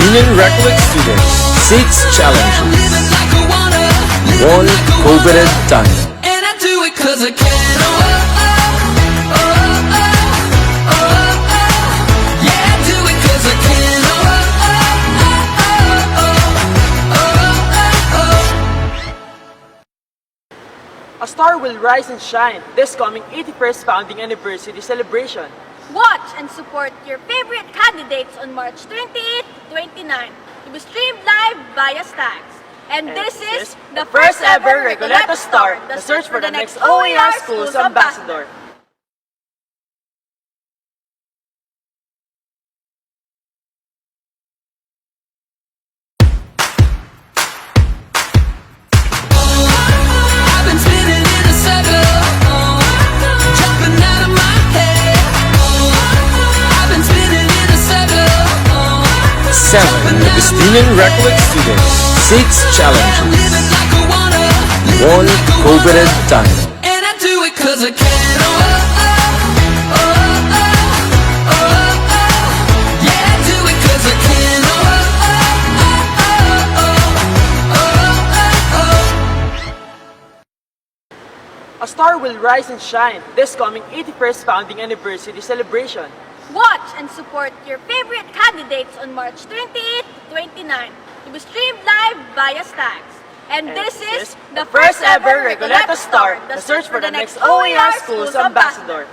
Augustinian Recollect Students, 6 challenges, 1 coveted title. And I do it 'cause I can. Yeah, I do it 'cause I can. A star will rise and shine this coming 81st founding anniversary celebration. Watch and support your favorite candidates on March 28 to 29 to be streamed live via Stags. And this is the first ever Recoletos Star, the search for the next OAR Schools Ambassador. I've been spinning in a circle, jumping out of my head. I've been spinning in a circle. 7 Augustinian Recollect Students, 6 challenges, 1 coveted title. And I do it 'cause I can. Yeah, I do it 'cause I can. A star will rise and shine this coming 81st founding anniversary celebration. Watch and support your favorite candidates on March 28 to 29 to be streamed live via Stags. And this is the first ever Recoletos Star, the search for the next OAR Schools Ambassador.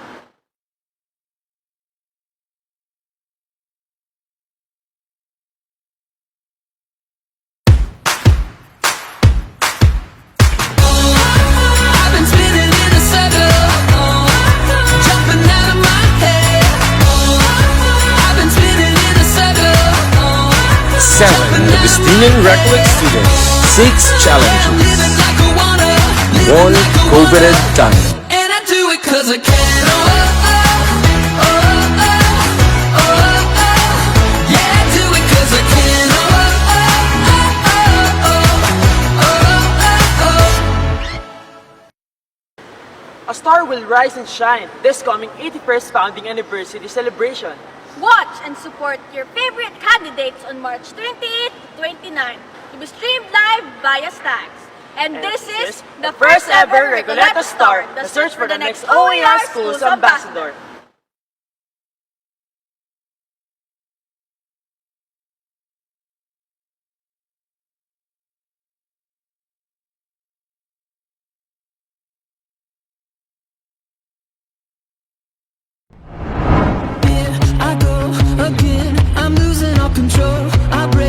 I've been spinning in a circle, jumping out of my head. I've been spinning in a circle. 7 Augustinian Recollect Students, 6 challenges, 1 coveted title. And I do it 'cause I can. Yeah, I do it 'cause I can. A star will rise and shine this coming 81st founding anniversary celebration. Watch and support your favorite candidates on March 28 to 29 to be streamed live via Stags. And this is the first ever Recoletos Star, the search for the next OAR Schools Ambassador.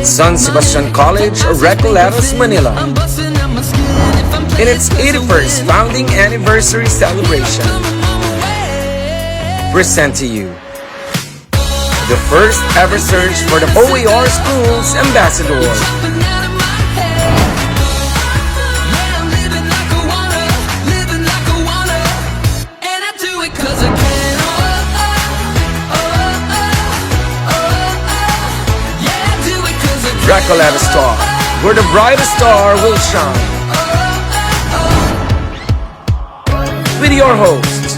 San Sebastian College, Recoletos, Manila. In its 81st founding anniversary celebration, present to you the first ever search for the OAR Schools Ambassador. Recoletos Star, where the brightest star will shine. With your hosts,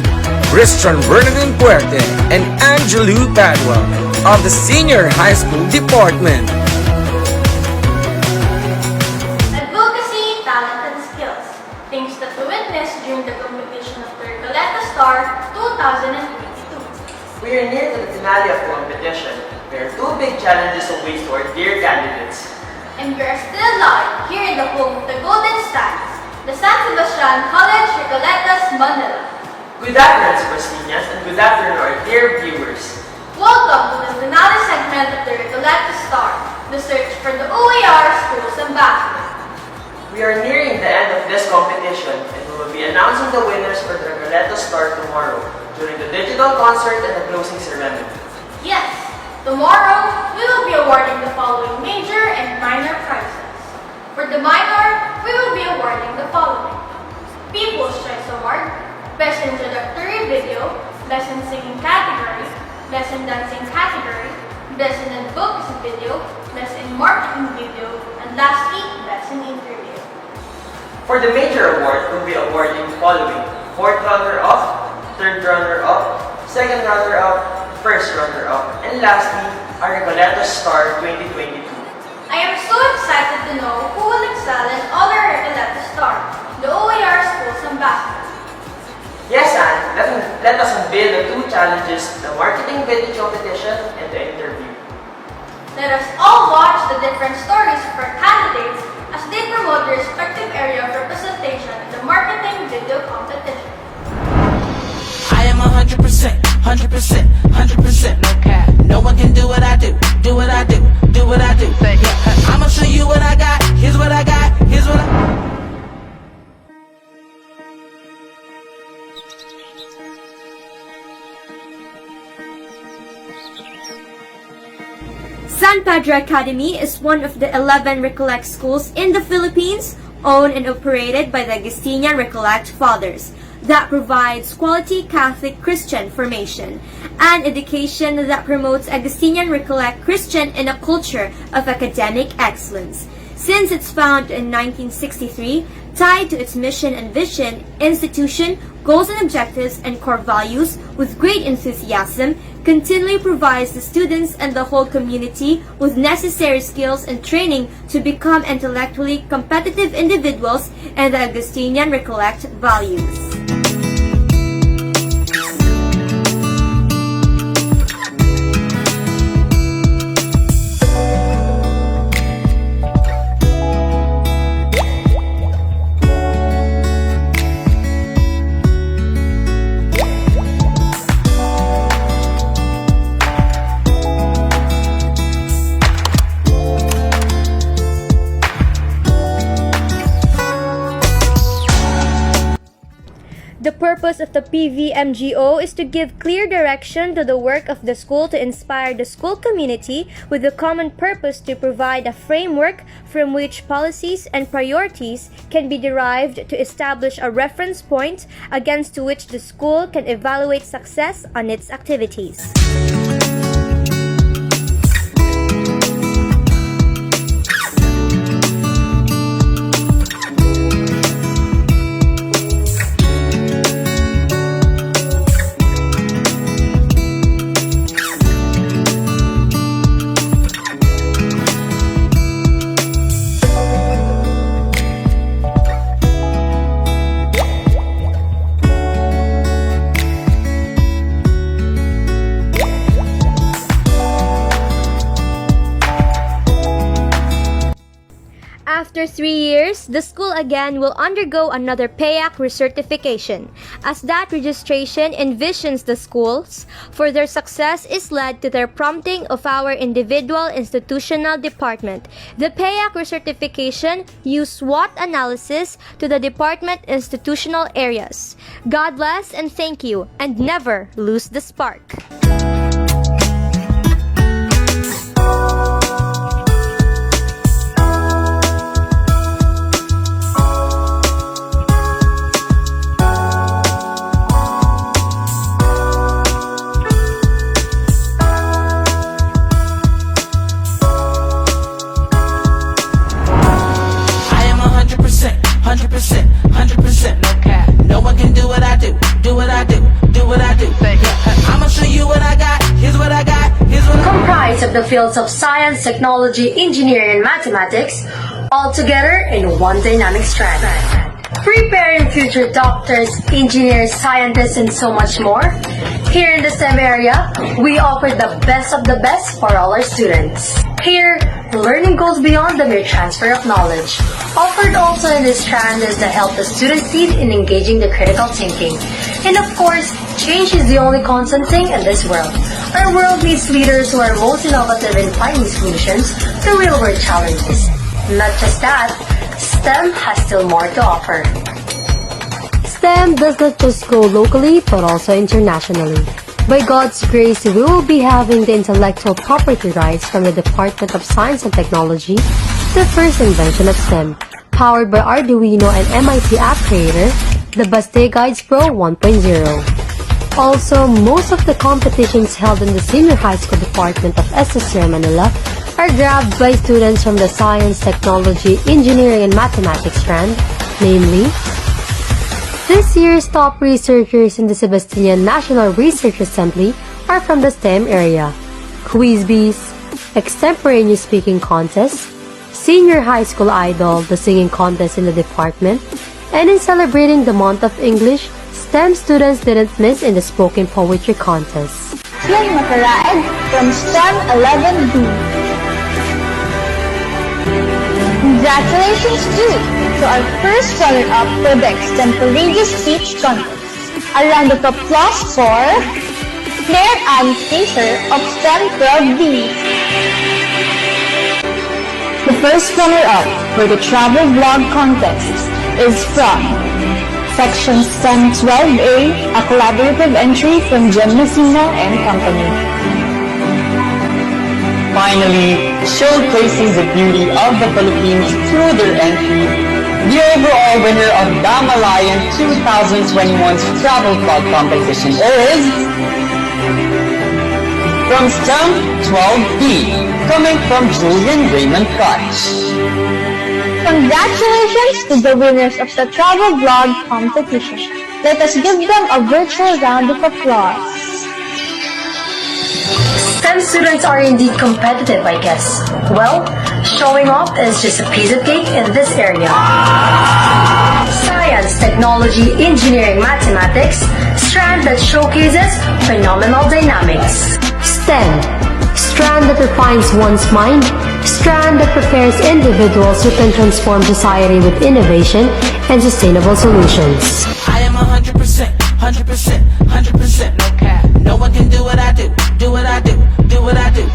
Bernardin Fuerte and Jhelu Padua of the Senior High School Department. Advocacy, talent, and skills. Things that we witnessed during the competition of the Recoletos Star 2022. We are near to the finale of the competition. There are 2 big challenges await to our dear candidates. And we are still live here in the home of the Golden Stags, the San Sebastian College, Recoletos, Manila. Good afternoon, Sebastianians, and good afternoon, our dear viewers. Welcome to the finale segment of the Recoletos Star, the search for the OAR Schools Ambassador. We are nearing the end of this competition, and we will be announcing the winners for the Recoletos Star tomorrow during the digital concert and the closing ceremony. Yes, tomorrow we will be awarding the following major and minor prizes. For the minor, we will be awarding the following: People's Choice Award, Best Introductory Video, Best in Singing category, Best in Dancing category, Best in Advocacy Video, Best in Marketing Video, and lastly, Best in Interview. For the major award, we'll be awarding the following: 4th runner-up, 3rd runner-up, 2nd runner-up, 1st runner-up, and lastly, our Recoletos Star 2022. let us unveil the two challenges, the marketing video competition and the interview. Let us all watch the different stories of our candidates as they promote their respective area of representation in the marketing video competition. I am 100%, 100%, 100% no cap. No one can do what I do, do what I do, do what I do. Yeah, I'ma show you what I got, here's what I got, here's what I... San Pedro Academy is one of the 11 Recollect schools in the Philippines, owned and operated by the Augustinian Recollect Fathers, that provides quality Catholic Christian formation and education that promotes Augustinian Recollect Christian in a culture of academic excellence. Since its found in 1963, tied to its mission and vision, institution, goals and objectives, and core values, with great enthusiasm, continually provides the students and the whole community with necessary skills and training to become intellectually competitive individuals and the Augustinian Recollect values. The purpose of the PVMGO is to give clear direction to the work of the school to inspire the school community with the common purpose to provide a framework from which policies and priorities can be derived to establish a reference point against which the school can evaluate success on its activities. After 3 years, the school again will undergo another PAYAC recertification, as that registration envisions the schools for their success is led to their prompting of our individual institutional department. The PAYAC recertification use SWOT analysis to the department institutional areas. God bless and thank you, and never lose the spark. Of the fields of science, technology, engineering, and mathematics, all together in one dynamic strand. Preparing future doctors, engineers, scientists, and so much more. Here in the STEM area, we offer the best of the best for all our students. Here, learning goes beyond the mere transfer of knowledge. Offered also in this strand is the help the students need in engaging the critical thinking. And of course, change is the only constant thing in this world. Our world needs leaders who are most innovative in finding solutions to real-world challenges. Not just that, STEM has still more to offer. STEM does not just go locally but also internationally. By God's grace, we will be having the intellectual property rights from the Department of Science and Technology, the first invention of STEM, powered by Arduino and MIT app creator, the Baste Guides Pro 1.0. Also, most of the competitions held in the Senior High School Department of SSR Manila are grabbed by students from the Science, Technology, Engineering, and Mathematics strand, namely, this year's top researchers in the Sebastian National Research Assembly are from the STEM area. Quiz bees, extemporaneous speaking contest, Senior High School Idol, the singing contest in the department, and in celebrating the month of English, STEM students didn't miss in the spoken poetry contest. Yan Makaraig from STEM 11B. Congratulations too to our first runner-up for the extemporaneous speech contest. A round of applause for Claire Ann Fraser of STEM 12B. The first runner-up for the travel vlog contest is from Section STEM 12A, a collaborative entry from Jem Messina and Company. Finally, showcasing the beauty of the Philippines through their entry, the overall winner of Damalayan 2021's travel vlog competition is from STEM 12B, coming from Julian Raymond Koch. Congratulations to the winners of the travel vlog competition. Let us give them a virtual round of applause. STEM students are indeed competitive, I guess. Well, showing off is just a piece of cake in this area. Science, technology, engineering, mathematics, strand that showcases phenomenal dynamics. STEM, strand that refines one's mind, strand that prepares individuals who can transform society with innovation and sustainable solutions. I am 100%, 100%, 100% no cap. No one can do what I do, do what I do, do what I do.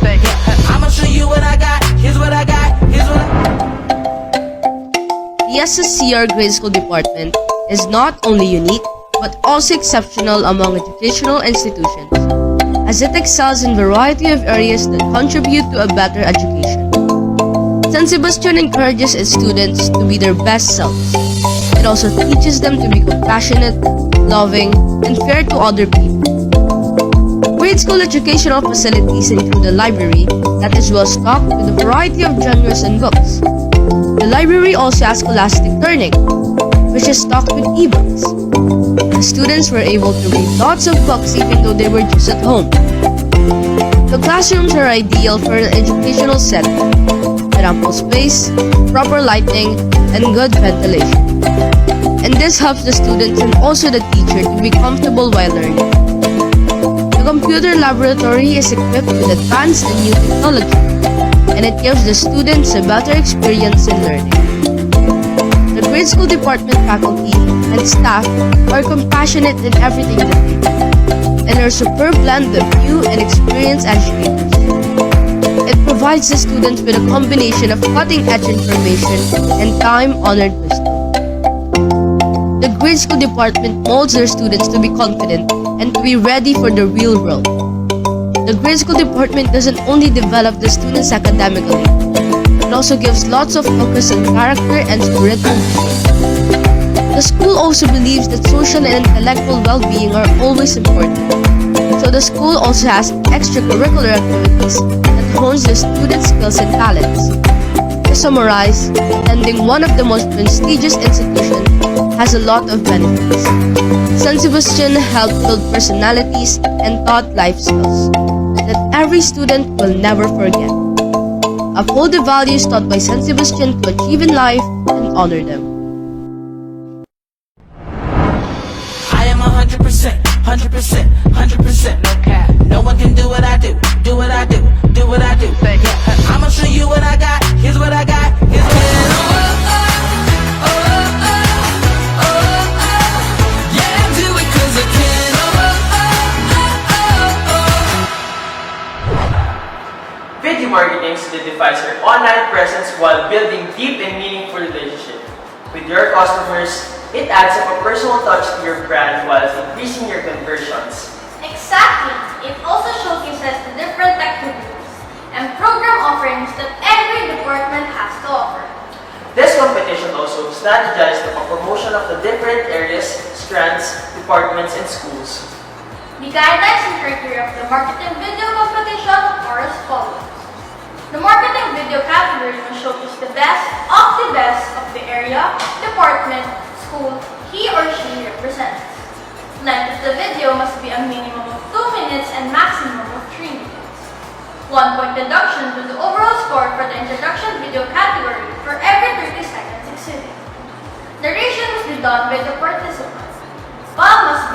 I'ma show you what I got, here's what I got, here's what The SSCR Grade School Department is not only unique, but also exceptional among educational institutions, as it excels in a variety of areas that contribute to a better education. San Sebastian encourages its students to be their best selves. It also teaches them to be compassionate, loving, and fair to other people. Grade school educational facilities include a library that is well stocked with a variety of genres and books. The library also has scholastic learning, which is stocked with ebooks. The students were able to read lots of books even though they were just at home. The classrooms are ideal for an educational setting, with ample space, proper lighting, and good ventilation. And this helps the students and also the teacher to be comfortable while learning. The computer laboratory is equipped with advanced and new technology, and it gives the students a better experience in learning. The grade school department faculty and staff are compassionate in everything they do, and are a superb blend of new and experienced educators. It provides the students with a combination of cutting-edge information and time-honored wisdom. The grade school department molds their students to be confident and to be ready for the real world. The grade school department doesn't only develop the students academically, it also gives lots of focus on character and spiritual growth. The school also believes that social and intellectual well-being are always important. So the school also has extracurricular activities that hones the students' skills and talents. To summarize, attending one of the most prestigious institutions has a lot of benefits. San Sebastian helped build personalities and taught life skills that every student will never forget. Uphold the values taught by San Sebastian to achieve in life and honor them. I am 100%, 100%, 100% no cap. No one can do what I do, do what I do, do what I do. I'ma show you what I got, here's what I got, here's what I got. Video marketing solidifies your online presence while building deep and meaningful relationship with your customers. It adds up a personal touch to your brand while increasing your conversions. Exactly. It also showcases the different activities and program offerings that every department has to offer. This competition also strategized the promotion of the different areas, strands, departments, and schools. The guidelines and criteria of the marketing video competition are as follows. The marketing video category will showcase the best of the area, department, school he or she represents. Length of the video must be a minimum of 2 minutes and maximum of 3 minutes. 1 point deduction to the overall score for the introduction video category for every 30 seconds exceeding. Narration must be done by the participant. File must be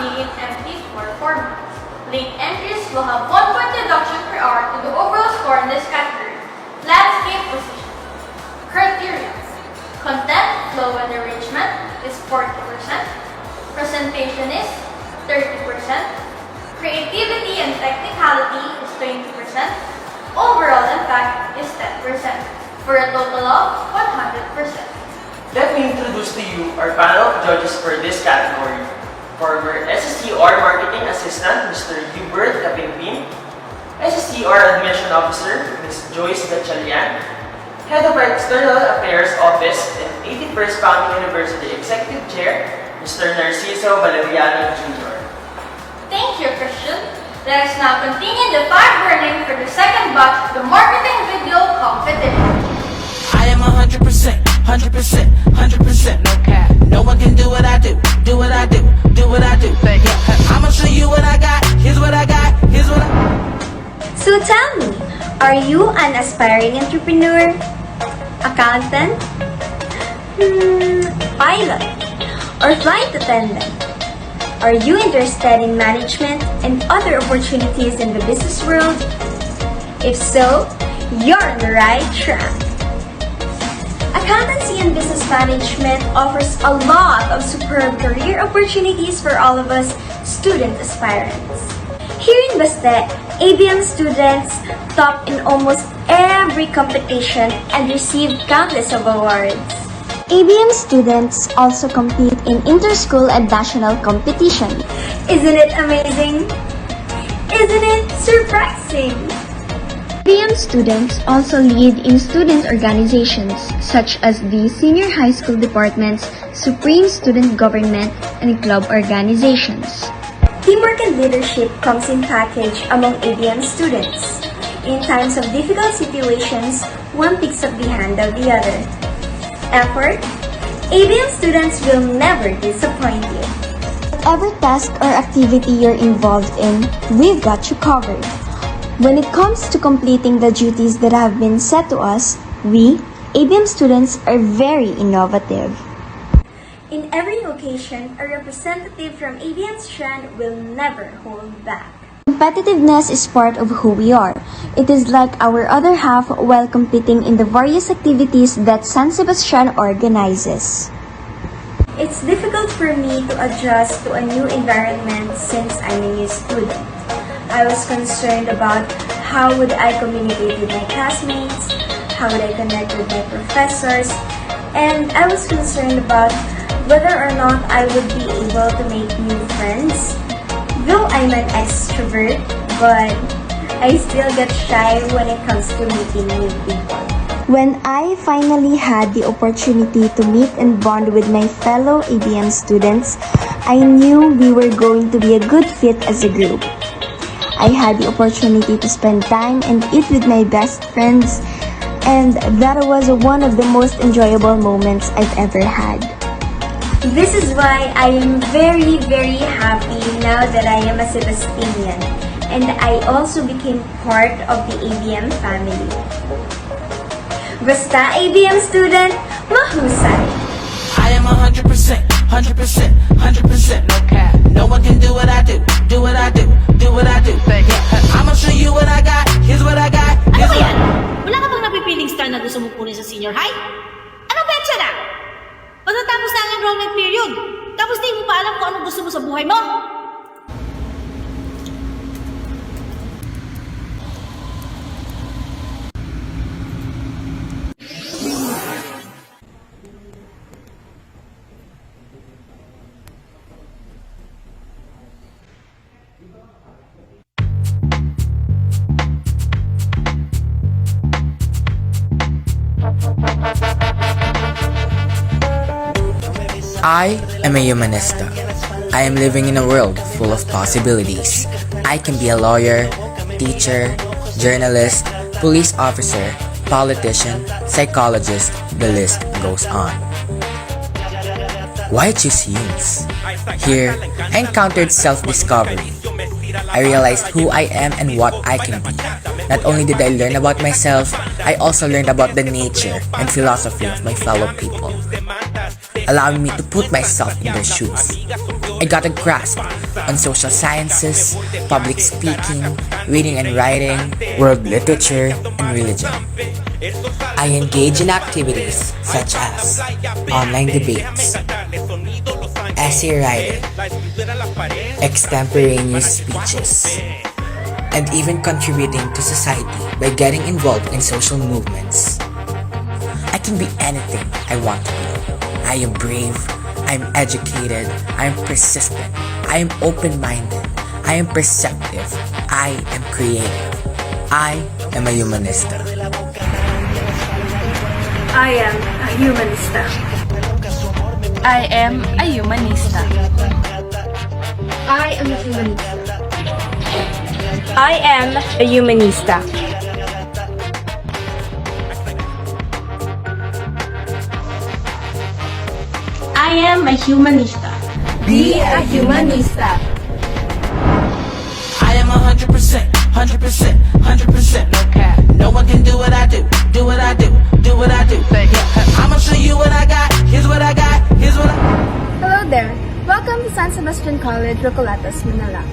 Late entries will have 1 point deduction per hour to the overall score in this category. Landscape position. Criteria. Content, flow, and arrangement is 40%. Presentation is 30%. Creativity and technicality is 20%. Overall impact is 10%, for a total of 100%. Let me introduce to you our panel of judges for this category. Former SSTR Marketing Assistant, Mr. Hubert Capinpin, SSTR Admission Officer, Ms. Joyce Gatchalian, Head of our External Affairs Office and 81st Founding University Executive Chair, Mr. Narciso Valeriano Jr. Thank you, Christian. Let us now continue the fire burning for the second batch of the marketing video competition. I am 100%, 100%, 100% no cap. No one can do what I do, do what I do, do what I do. Yeah, I'ma show you what I got, here's what I got, here's what I So tell me, are you an aspiring entrepreneur? Accountant? Pilot? Or flight attendant? Are you interested in management and other opportunities in the business world? If so, you're on the right track. Accountancy and business management offers a lot of superb career opportunities for all of us student aspirants. Here in Baste, ABM students top in almost every competition and receive countless of awards. ABM students also compete in inter-school and national competition. Isn't it amazing? Isn't it surprising? ABM students also lead in student organizations such as the Senior High School Department's Supreme Student Government and club organizations. Teamwork and leadership comes in package among ABM students. In times of difficult situations, one picks up the hand of the other. Effort, ABM students will never disappoint you. Whatever task or activity you're involved in, we've got you covered. When it comes to completing the duties that have been set to us, we, ABM students, are very innovative. In every occasion, a representative from ABM strand will never hold back. Competitiveness is part of who we are. It is like our other half while competing in the various activities that San Sebastian organizes. It's difficult for me to adjust to a new environment since I'm a new student. I was concerned about how would I communicate with my classmates, how would I connect with my professors, and I was concerned about whether or not I would be able to make new friends. Though I'm an extrovert, but I still get shy when it comes to meeting new people. When I finally had the opportunity to meet and bond with my fellow ABM students, I knew we were going to be a good fit as a group. I had the opportunity to spend time and eat with my best friends, and that was one of the most enjoyable moments I've ever had. This is why I am very, very happy now that I am a Sebastianian, and I also became part of the ABM family. Basta ABM student, mahusay! I am 100%, 100%, 100% no cap. No one can do what I do, do what I do, do what I do. Yeah, I'ma show you what I got, here's what I got, here's what I got. Wala ka bang napipiling star na gusto mo kunin sa senior high? Ano betcha na? Pagkatapos na ang enrollment period, tapos di mo pa alam kung anong gusto mo sa buhay mo? I am a humanista. I am living in a world full of possibilities. I can be a lawyer, teacher, journalist, police officer, politician, psychologist, the list goes on. Why choose HUMSS? Here, I encountered self-discovery. I realized who I am and what I can be. Not only did I learn about myself, I also learned about the nature and philosophy of my fellow people, allowing me to put myself in their shoes. I got a grasp on social sciences, public speaking, reading and writing, world literature, and religion. I engage in activities such as online debates, essay writing, extemporaneous speeches, and even contributing to society by getting involved in social movements. I can be anything I want to be. I am brave, I am educated, I am persistent, I am open-minded, I am perceptive, I am creative. I am a humanista. I am a humanista. I am a humanista. I am a humanista. I am a humanista. I am a humanista. Be a humanista. I am 100%, 100%, 100% no cap. No one can do what I do, do what I do, do what I do. I'ma show you what I got, here's what I got, here's what I... Hello there. Welcome to San Sebastian College, Recoletos, Manila.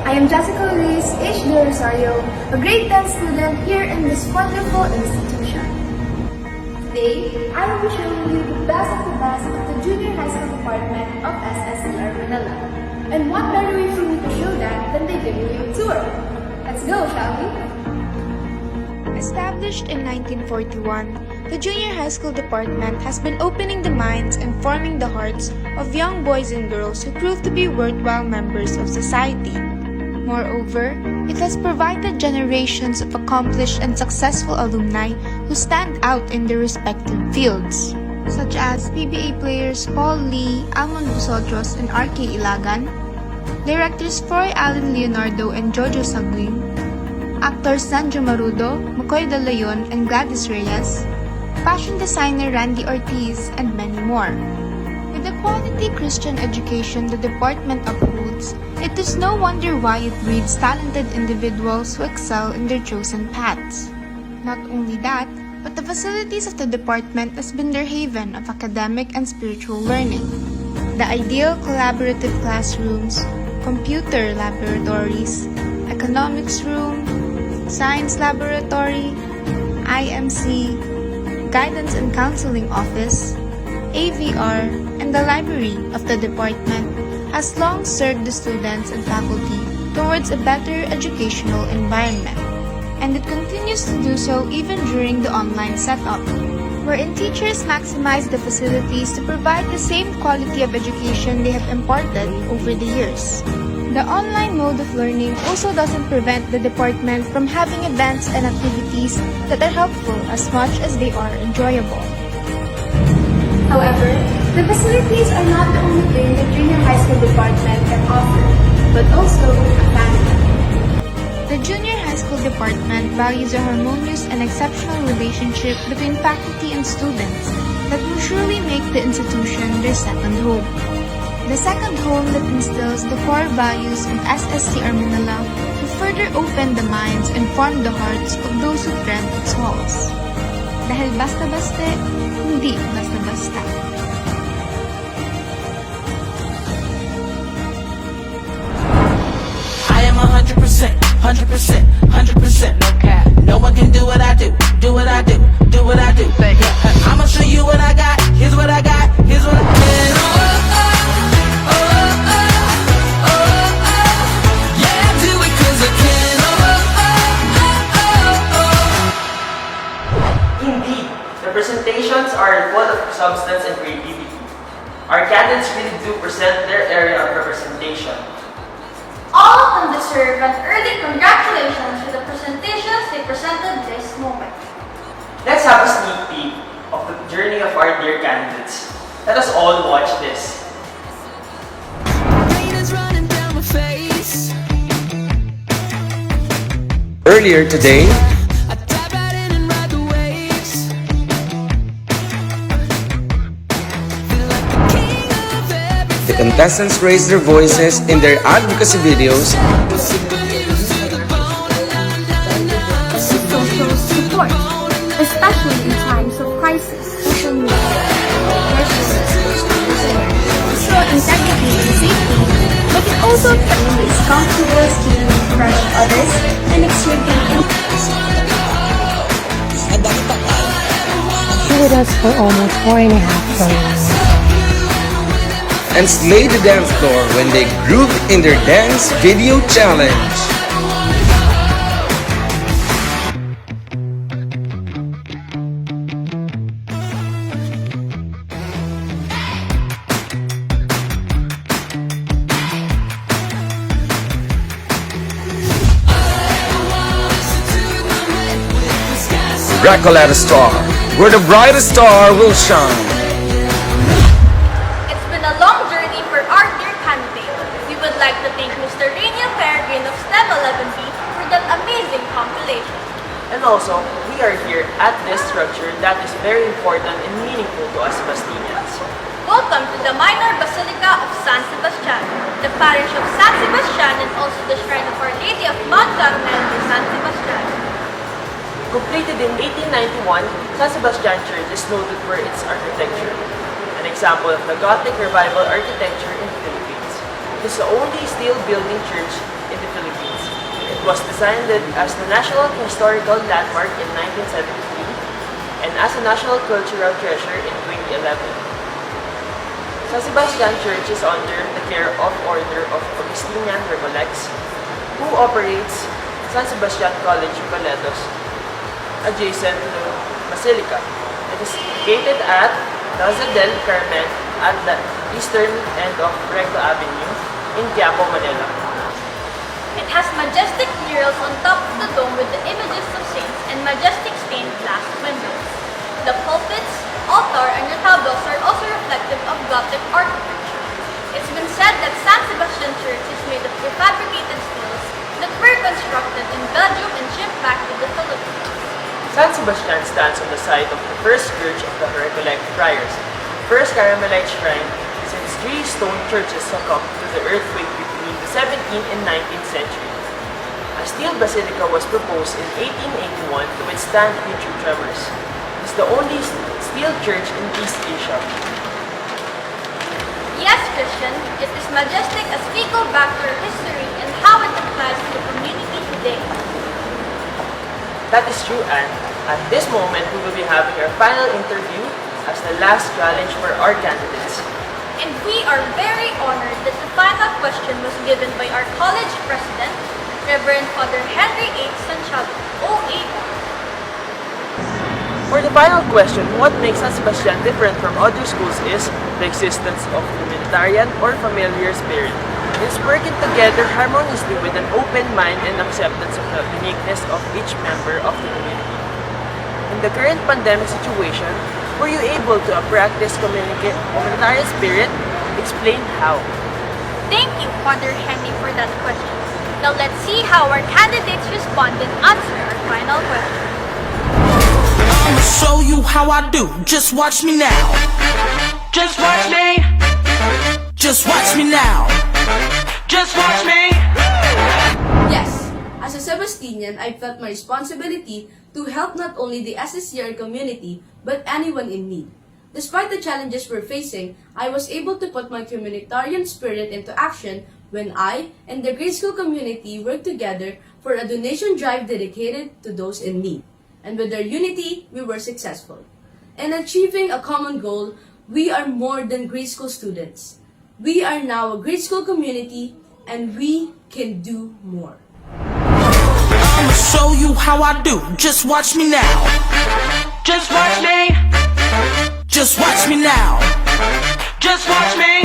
I am Jessica Luis H. De Rosario, a grade 10 student here in this wonderful institution. Today, I will be showing you the best of the best of the junior high school department of SSCR Manila. And what better way for me to show that than by giving you a tour? Let's go, shall we? Established in 1941, the Junior High School Department has been opening the minds and forming the hearts of young boys and girls who prove to be worthwhile members of society. Moreover, it has provided generations of accomplished and successful alumni who stand out in their respective fields, such as PBA players Paul Lee, Almon Busotros, and R.K. Ilagan, directors Froy Allen Leonardo and Jojo Sagling, actors Sandro Marudo, McCoy De Leon, and Gladys Reyes, fashion designer Randy Ortiz, and many more. With the quality Christian education the department upholds, it is no wonder why it breeds talented individuals who excel in their chosen paths. Not only that, but the facilities of the department has been their haven of academic and spiritual learning. The ideal collaborative classrooms, computer laboratories, economics room, science laboratory, IMC, guidance and counseling office, AVR, and the library of the department has long served the students and faculty towards a better educational environment, and it continues to do so even during the online setup, wherein teachers maximize the facilities to provide the same quality of education they have imparted over the years. The online mode of learning also doesn't prevent the department from having events and activities that are helpful as much as they are enjoyable. However, the facilities are not the only thing the junior high school department can offer, but also a family. The Junior High School Department values a harmonious and exceptional relationship between faculty and students that will surely make the institution their second home. The second home that instills the core values of SSCR Manila will further open the minds and form the hearts of those who tread its halls. Dahil basta-basta, hindi basta-basta. I am 100%, 100%, 100% no cap. No one can do what I do, do what I do, do what I do. I'ma show you what I got, here's what I got, here's what I got. Presentations are full of substance and creativity. Our candidates really do present their area of representation. All of them deserve an early congratulations for the presentations they presented this moment. Let's have a sneak peek of the journey of our dear candidates. Let us all watch this. Earlier today, the contestants raised their voices in their advocacy videos Social support, especially in times of crisis. Social media, show integrity and with us for almost 4.5 hours. And slay the dance floor when they groove in their dance video challenge. Recoletos Star, where the brightest star will shine. It's been a long journey for our dear candidate. We would like to thank Mr. Rainiel Peregrin of STEM 11B for that amazing compilation. And also, we are here at this structure that is very important and meaningful to us Bastinians. Welcome to the Minor Basilica of San Sebastian, the parish of San Sebastian and also the shrine of Our Lady of Mount Carmel in San Sebastian. Completed in 1891, San Sebastian Church is noted for its architecture, an example of the Gothic Revival architecture in the Philippines. It is the only steel building church in the Philippines. It was designed as the National Historical Landmark in 1973 and as a National Cultural Treasure in 2011. San Sebastian Church is under the care of Order of Augustinian Recollect, who operates San Sebastian College, Recoletos, adjacent to the Basilica. It is located at Plaza del Carmen at the eastern end of Recto Avenue in Quiapo, Manila. It has majestic murals on top of the dome with the images of saints and majestic stained glass windows. The pulpits, altar, and retablos are also reflective of Gothic architecture. It's been said that San Sebastian Church is made of prefabricated steels that were constructed in Belgium and shipped back to the Philippines. San Sebastian stands on the site of the first church of the Recollect friars, the first Carmelite shrine since 3 stone churches succumbed to the earthquake between the 17th and 19th century. A steel basilica was proposed in 1881 to withstand future tremors. It is the only steel church in East Asia. Yes, Christian, it is majestic as we go back to our history and how it applies to the community today. That is true, and at this moment we will be having our final interview as the last challenge for our candidates. And we are very honored that the final question was given by our college president, Reverend Father Henry H. Santiago, OAR. For the final question, what makes San Sebastian different from other schools is the existence of communitarian or familiar spirit. It's working together harmoniously with an open mind and acceptance of the uniqueness of each member of the community. In the current pandemic situation, were you able to practice communitarian spirit? Explain how. Thank you, Father Henry, for that question. Now let's see how our candidates respond and answer our final question. I'ma show you how I do. Just watch me now. Just watch me. Just watch me now. Just watch me. Yes, as a Sebastinian, I felt my responsibility to help not only the SSCR community, but anyone in need. Despite the challenges we're facing, I was able to put my communitarian spirit into action when I and the grade school community worked together for a donation drive dedicated to those in need. And with our unity, we were successful. In achieving a common goal, we are more than grade school students. We are now a grade school community, and we can do more. I'ma show you how I do. Just watch me now. Just watch me. Just watch me now. Just watch me.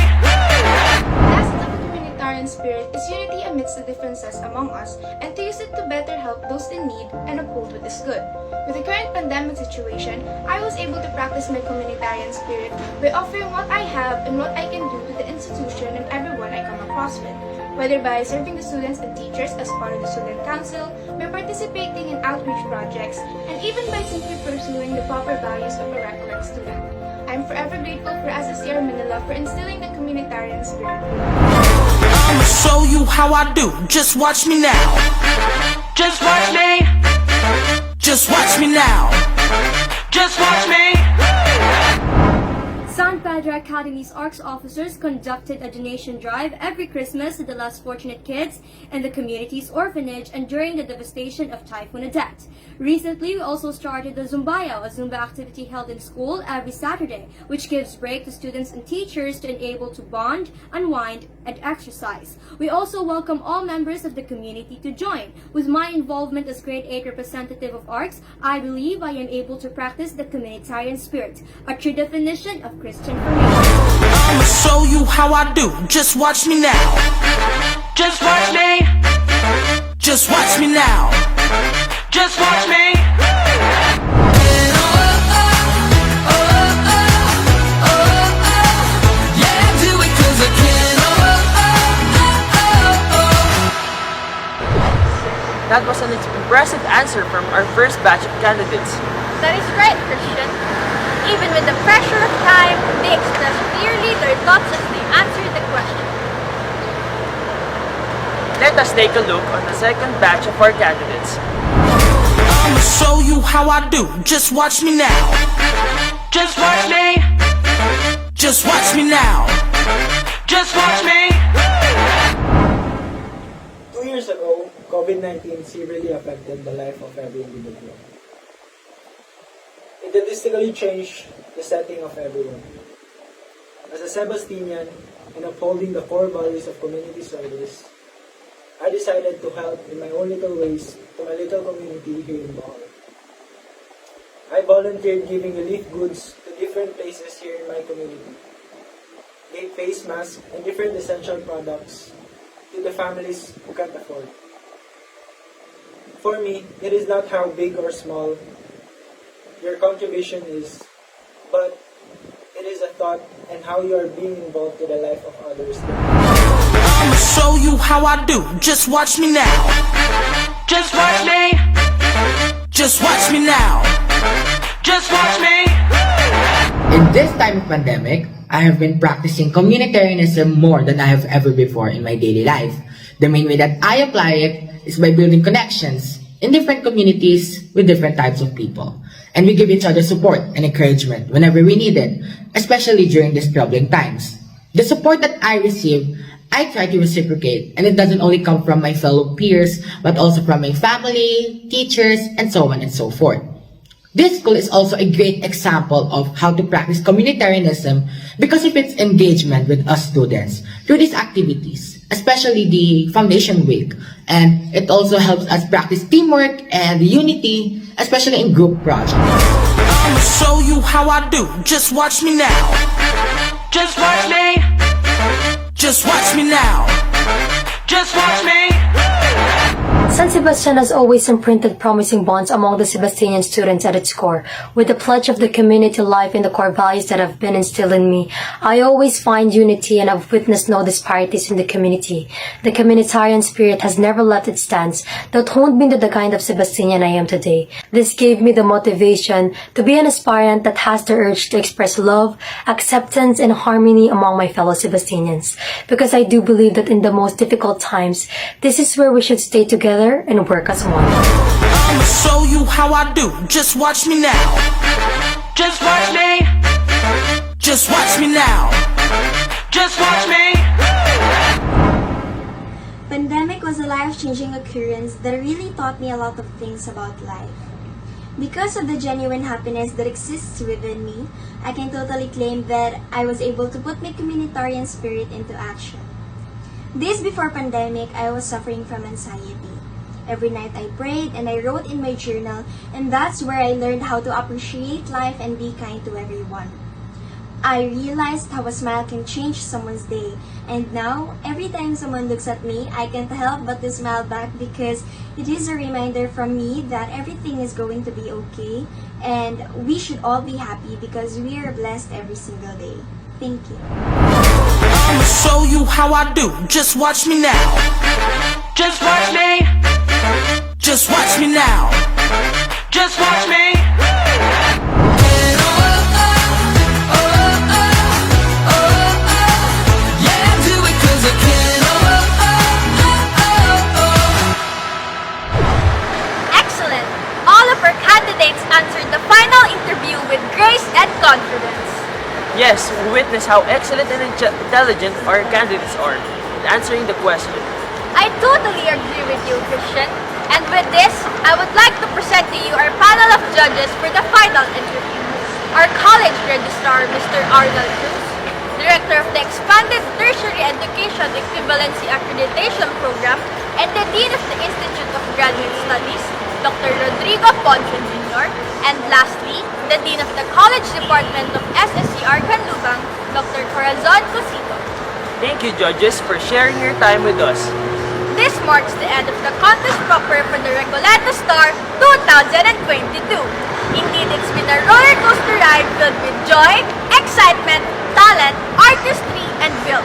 Communitarian spirit is unity amidst the differences among us and to use it to better help those in need and uphold what is good. With the current pandemic situation, I was able to practice my communitarian spirit by offering what I have and what I can do to the institution and everyone I come across with, whether by serving the students and teachers as part of the student council, by participating in outreach projects, and even by simply pursuing the proper values of a Recollect student. I'm forever grateful for SSCR Manila for instilling the communitarian spirit. I'ma show you how I do. Just watch me now. Just watch me. Just watch me now. Just watch me. Sound Padua Academy's ARCS officers conducted a donation drive every Christmas to the less fortunate kids in the community's orphanage and during the devastation of Typhoon Odette. Recently, we also started the Zumbayo, a Zumba activity held in school every Saturday, which gives break to students and teachers to enable to bond, unwind, and exercise. We also welcome all members of the community to join. With my involvement as grade 8 representative of ARCS, I believe I am able to practice the communitarian spirit, a true definition of Christian formation. I'ma show you how I do. Just watch me now. Just watch me. Just watch me now. Just watch me. Yeah, do it 'cause I can. That was an impressive answer from our first batch of candidates. That is right, Christian. Even with the pressure of time, they expressed clearly their thoughts as they answered the question. Let us take a look on the second batch of our candidates. I'ma show you how I do. Just watch me now. Just watch me. Just watch me now. Just watch me. 2 years ago, COVID-19 severely affected the life of every individual. It drastically changed the setting of everyone. As a Sebastinian, in upholding the core values of community service, I decided to help in my own little ways to my little community here in Bohol. I volunteered giving relief goods to different places here in my community, gave face masks and different essential products to the families who can't afford. For me, it is not how big or small your contribution is, but it is a thought and how you are being involved to the life of others. I'ma show you how I do. Just watch me now. Just watch me. Just watch me now. Just watch me. In this time of pandemic, I have been practicing communitarianism more than I have ever before in my daily life. The main way that I apply it is by building connections in different communities with different types of people. And we give each other support and encouragement whenever we need it, especially during these troubling times. The support that I receive, I try to reciprocate, and it doesn't only come from my fellow peers, but also from my family, teachers, and so on and so forth. This school is also a great example of how to practice communitarianism because of its engagement with us students through these activities, especially the Foundation Week. And it also helps us practice teamwork and unity, especially in group projects. I'ma show you how I do. Just watch me now. Just watch me. Just watch me now. Just watch me. San Sebastian has always imprinted promising bonds among the Sebastian students at its core. With the pledge of the community life and the core values that have been instilled in me, I always find unity and have witnessed no disparities in the community. The communitarian spirit has never left its stance that honed me into the kind of Sebastian I am today. This gave me the motivation to be an aspirant that has the urge to express love, acceptance, and harmony among my fellow Sebastians. Because I do believe that in the most difficult times, this is where we should stay together and work as one. I'ma show you how I do. Just watch me now. Just watch me. Just watch me now. Just watch me. Pandemic was a life-changing occurrence that really taught me a lot of things about life. Because of the genuine happiness that exists within me, I can totally claim that I was able to put my communitarian spirit into action. Days before pandemic, I was suffering from anxiety. Every night I prayed and I wrote in my journal, and that's where I learned how to appreciate life and be kind to everyone. I realized how a smile can change someone's day, and now, every time someone looks at me, I can't help but to smile back because it is a reminder from me that everything is going to be okay, and we should all be happy because we are blessed every single day. Thank you. I'ma show you how I do. Just watch me now. Just watch me. Just watch me now. Just watch me. Yeah, do it 'cause I can. Excellent! All of our candidates answered the final interview with grace and confidence. Yes, we witness how excellent and intelligent our candidates are in answering the question. I totally agree with you, Christian. And with this, I would like to present to you our panel of judges for the final interview. Our college registrar, Mr. Ronel Cruz, Director of the Expanded Tertiary Education Equivalency Accreditation Program, and the Dean of the Institute of Graduate Studies, Dr. Rodrigo Ponce Jr., and lastly, the Dean of the College Department of SSCR Canlubang, Dr. Corazon Cosito. Thank you, judges, for sharing your time with us. This marks the end of the contest proper for the Recoletos Star 2022. Indeed, it's been a roller coaster ride filled with joy, excitement, talent, artistry, and build.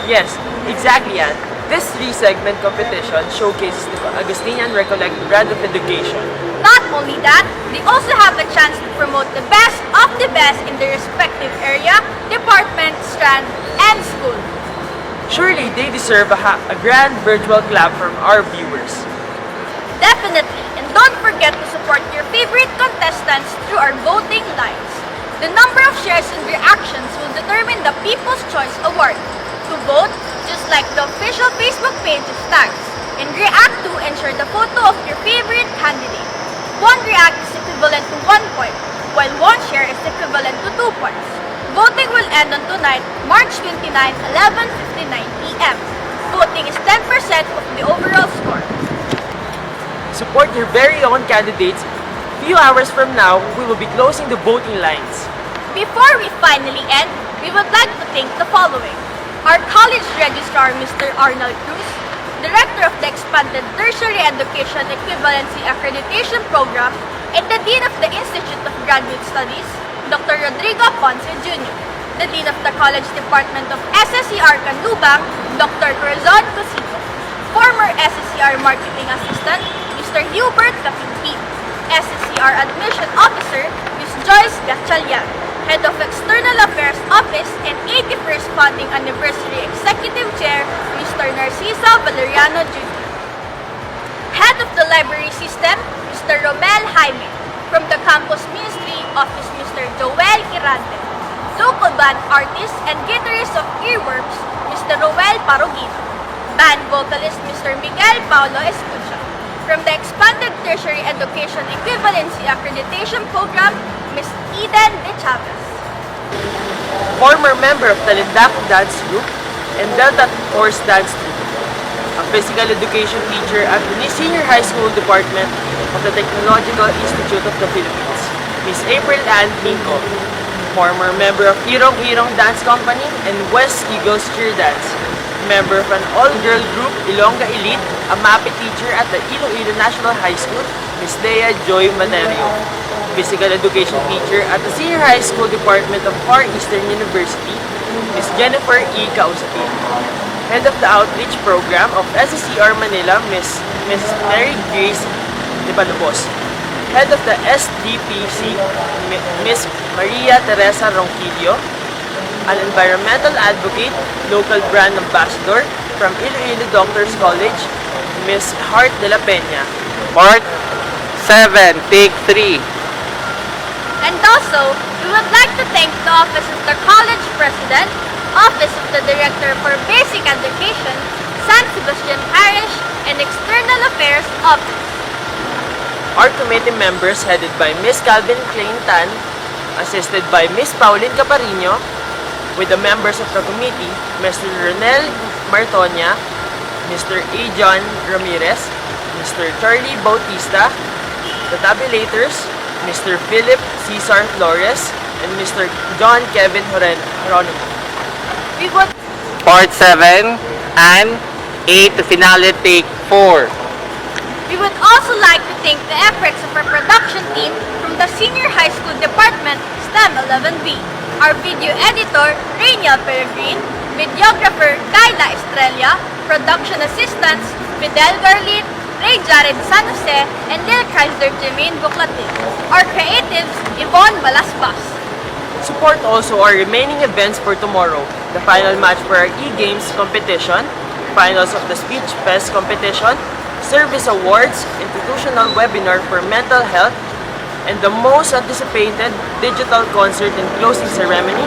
Yes, exactly, Anne. This three-segment competition showcases the Augustinian Recollect brand of education. Not only that, they also have a chance to promote the best of the best in their respective area, department, strand, and school. Surely they deserve a grand virtual clap from our viewers. Definitely, and don't forget to support your favorite contestants through our voting lines. The number of shares and reactions will determine the People's Choice Award. To vote, just like the official Facebook page is tagged, and react to ensure the photo of your favorite candidate. One react is equivalent to 1 point, while one share is equivalent to 2 points. Voting will end on tonight, March 29, 11:59 p.m. Voting is 10% of the overall score. Support your very own candidates. Few hours from now, we will be closing the voting lines. Before we finally end, we would like to thank the following. Our college registrar, Mr. Ronel Cruz, Director of the Expanded Tertiary Education Equivalency Accreditation Program, and the Dean of the Institute of Graduate Studies, Dr. Rodrigo Ponce Jr., the Dean of the College Department of SSCR Canlubang, Dr. Corazon Cosito, former SSCR Marketing Assistant, Mr. Hubert Capintin, SSCR Admission Officer, Ms. Joyce Gatchalian, Head of External Affairs Office and 81st Founding Anniversary Executive Chair, Mr. Narcisa Valeriano Jr. Head of the Library System, Mr. Romel Jaime. From the Campus Ministry Office, Mr. Joel Irante. Local band artist and guitarist of Earworms, Mr. Roel Parogino. Band vocalist, Mr. Miguel Paulo Escucha. From the Expanded Tertiary Education Equivalency Accreditation Program, Ms. Eden De Chavez. Former member of Talindac Dance Group and Delta Horse Dance Troupe. A physical education teacher at the Senior High School Department of the Technological Institute of the Philippines, Ms. April Ann Pinco. Former member of Irong Irong Dance Company and West Eagles Cheer Dance. Member of an all-girl group, Ilongga Elite, a MAPE teacher at the Iloilo National High School, Ms. Dea Joy Materio. Physical education teacher at the Senior High School Department of Far Eastern University, Ms. Jennifer E. Causapin. Head of the Outreach Program of SSCR Manila, Ms. Mary Grace De Balobos. Head of the SDPC, Ms. Maria Teresa Ronquillo. An environmental advocate, local brand ambassador from Iloilo Doctors College, Ms. Hart de la Peña. Part 7, take 3. And also, we would like to thank the Office of the College President, Office of the Director for Basic Education, San Sebastian Parish, and External Affairs Office. Our committee members headed by Ms. Calvin Klein, assisted by Ms. Paulyn Capariño, with the members of the committee, Mr. Ronel Martonia, Mr. Aegean Ramirez, Mr. Charlie Bautista, the Tabulators, Mr. Philip Cesar Flores, and Mr. John Kevin Geronimo. We would Part 7 and 8 to finale take 4. We would also like to thank the efforts of our production team from the Senior High School Department, STEM 11B. Our video editor, Rainiel Peregrin, videographer, Kyla Estrella, production assistants, Fidel Garlit, Rei Jared San Miguel, and Chryzler Jermaine Buclatin. Our creatives, Yvonne Balasbas. Support also our remaining events for tomorrow, the final match for our e-games competition, finals of the Speech Fest competition, service awards, institutional webinar for mental health, and the most anticipated digital concert and closing ceremony.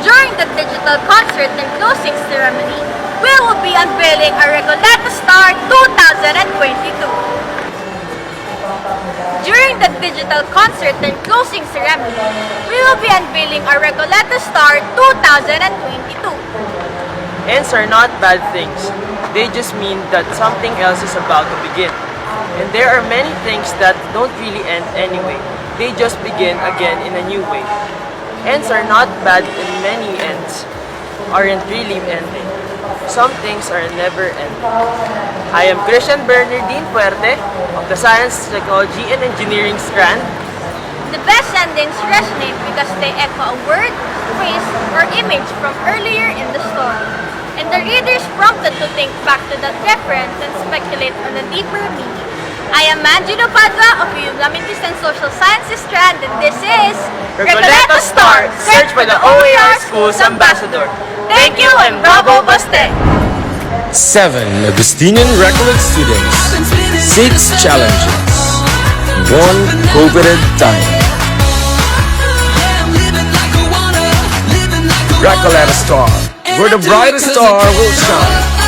During the digital concert and closing ceremony, we will be unveiling our Recoletos Star 2022. During the digital concert and closing ceremony, we will be unveiling our Recoletos Star 2022. Ends are not bad things. They just mean that something else is about to begin. And there are many things that don't really end anyway. They just begin again in a new way. Ends are not bad and many ends aren't really ending. Some things are never ending. I am Bernardin Fuerte of the Science, Psychology, and Engineering strand. The best endings resonate because they echo a word, phrase, or image from earlier in the story. And the reader is prompted to think back to that reference and speculate on a deeper meaning. I am Padua of the Humanities and Social Sciences strand, and this is Recoletos Star, search for the OAR Schools Ambassador. Thank you and bravo, Baste! 7 Augustinian Recollect Students, 6 challenges, 1 coveted time. Recoletos Star, where the brightest star will shine.